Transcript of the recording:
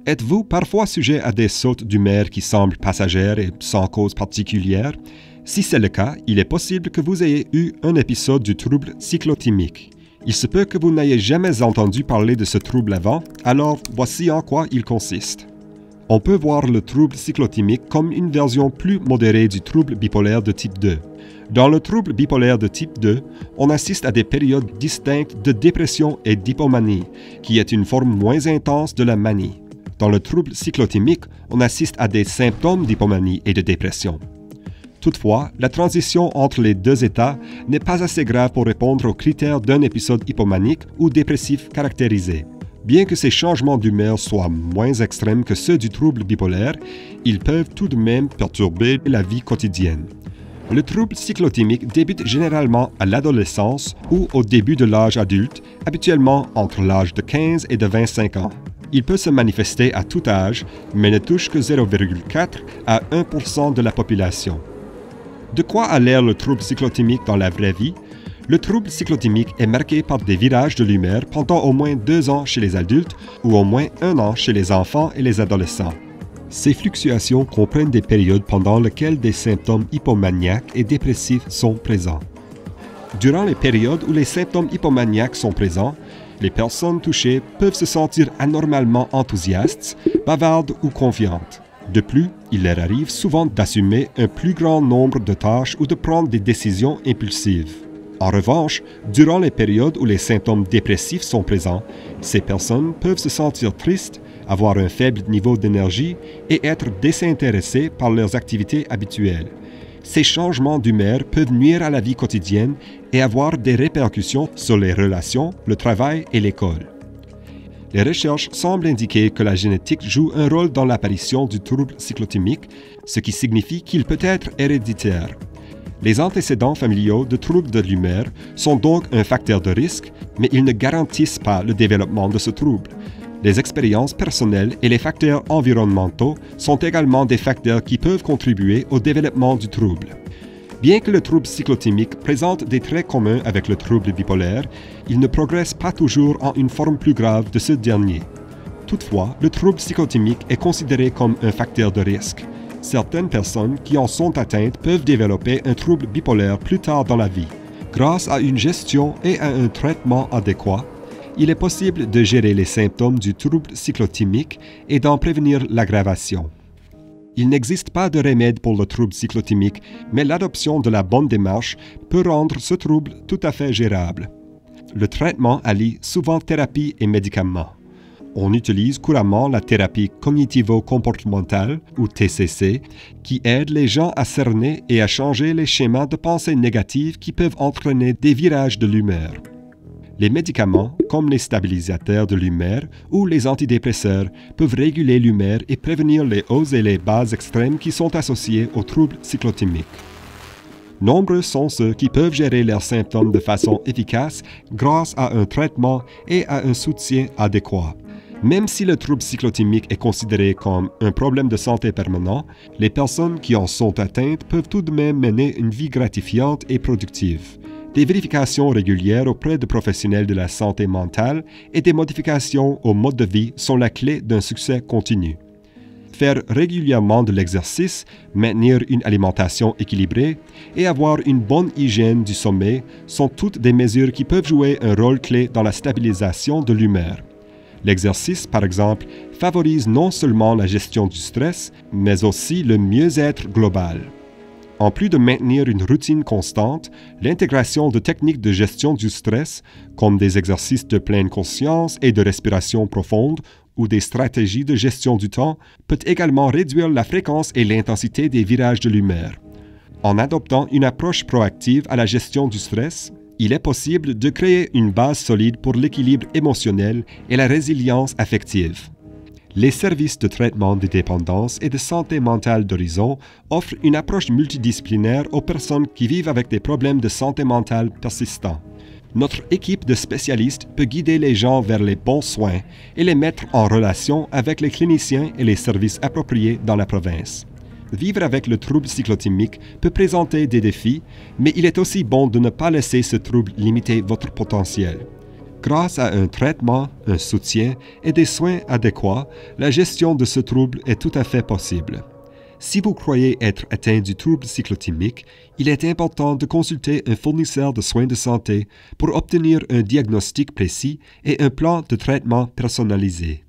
Êtes-vous parfois sujet à des sautes d'humeur qui semblent passagères et sans cause particulière? Si c'est le cas, il est possible que vous ayez eu un épisode du trouble cyclotimique. Il se peut que vous n'ayez jamais entendu parler de ce trouble avant, alors voici en quoi il consiste. On peut voir le trouble cyclotimique comme une version plus modérée du trouble bipolaire de type 2. Dans le trouble bipolaire de type 2, on assiste à des périodes distinctes de dépression et d'hypomanie, qui est une forme moins intense de la manie. Dans le trouble cyclotimique, on assiste à des symptômes d'hypomanie et de dépression. Toutefois, la transition entre les deux états n'est pas assez grave pour répondre aux critères d'un épisode hypomanique ou dépressif caractérisé. Bien que ces changements d'humeur soient moins extrêmes que ceux du trouble bipolaire, ils peuvent tout de même perturber la vie quotidienne. Le trouble cyclotimique débute généralement à l'adolescence ou au début de l'âge adulte, habituellement entre l'âge de 15 et de 25 ans. Il peut se manifester à tout âge, mais ne touche que 0,4 à 1% de la population. De quoi a l'air le trouble cyclotimique dans la vraie vie? Le trouble cyclotimique est marqué par des virages de l'humeur pendant au moins 2 ans chez les adultes ou au moins 1 an chez les enfants et les adolescents. Ces fluctuations comprennent des périodes pendant lesquelles des symptômes hypomaniaques et dépressifs sont présents. Durant les périodes où les symptômes hypomaniaques sont présents, les personnes touchées peuvent se sentir anormalement enthousiastes, bavardes ou confiantes. De plus, il leur arrive souvent d'assumer un plus grand nombre de tâches ou de prendre des décisions impulsives. En revanche, durant les périodes où les symptômes dépressifs sont présents, ces personnes peuvent se sentir tristes, avoir un faible niveau d'énergie et être désintéressées par leurs activités habituelles. Ces changements d'humeur peuvent nuire à la vie quotidienne et avoir des répercussions sur les relations, le travail et l'école. Les recherches semblent indiquer que la génétique joue un rôle dans l'apparition du trouble cyclotimique, ce qui signifie qu'il peut être héréditaire. Les antécédents familiaux de troubles de l'humeur sont donc un facteur de risque, mais ils ne garantissent pas le développement de ce trouble. Les expériences personnelles et les facteurs environnementaux sont également des facteurs qui peuvent contribuer au développement du trouble. Bien que le trouble cyclotimique présente des traits communs avec le trouble bipolaire, il ne progresse pas toujours en une forme plus grave de ce dernier. Toutefois, le trouble cyclotimique est considéré comme un facteur de risque. Certaines personnes qui en sont atteintes peuvent développer un trouble bipolaire plus tard dans la vie. Grâce à une gestion et à un traitement adéquat, il est possible de gérer les symptômes du trouble cyclotimique et d'en prévenir l'aggravation. Il n'existe pas de remède pour le trouble cyclotimique, mais l'adoption de la bonne démarche peut rendre ce trouble tout à fait gérable. Le traitement allie souvent thérapie et médicaments. On utilise couramment la thérapie cognitivo-comportementale, ou TCC, qui aide les gens à cerner et à changer les schémas de pensée négatives qui peuvent entraîner des virages de l'humeur. Les médicaments, comme les stabilisateurs de l'humeur ou les antidépresseurs, peuvent réguler l'humeur et prévenir les hausses et les bas extrêmes qui sont associés au trouble cyclotimique. Nombreux sont ceux qui peuvent gérer leurs symptômes de façon efficace grâce à un traitement et à un soutien adéquat. Même si le trouble cyclotimique est considéré comme un problème de santé permanent, les personnes qui en sont atteintes peuvent tout de même mener une vie gratifiante et productive. Des vérifications régulières auprès de professionnels de la santé mentale et des modifications au mode de vie sont la clé d'un succès continu. Faire régulièrement de l'exercice, maintenir une alimentation équilibrée et avoir une bonne hygiène du sommeil sont toutes des mesures qui peuvent jouer un rôle clé dans la stabilisation de l'humeur. L'exercice, par exemple, favorise non seulement la gestion du stress, mais aussi le mieux-être global. En plus de maintenir une routine constante, l'intégration de techniques de gestion du stress, comme des exercices de pleine conscience et de respiration profonde ou des stratégies de gestion du temps, peut également réduire la fréquence et l'intensité des virages de l'humeur. En adoptant une approche proactive à la gestion du stress, il est possible de créer une base solide pour l'équilibre émotionnel et la résilience affective. Les services de traitement des dépendances et de santé mentale d'Horizon offrent une approche multidisciplinaire aux personnes qui vivent avec des problèmes de santé mentale persistants. Notre équipe de spécialistes peut guider les gens vers les bons soins et les mettre en relation avec les cliniciens et les services appropriés dans la province. Vivre avec le trouble cyclotimique peut présenter des défis, mais il est aussi bon de ne pas laisser ce trouble limiter votre potentiel. Grâce à un traitement, un soutien et des soins adéquats, la gestion de ce trouble est tout à fait possible. Si vous croyez être atteint du trouble cyclotimique, il est important de consulter un fournisseur de soins de santé pour obtenir un diagnostic précis et un plan de traitement personnalisé.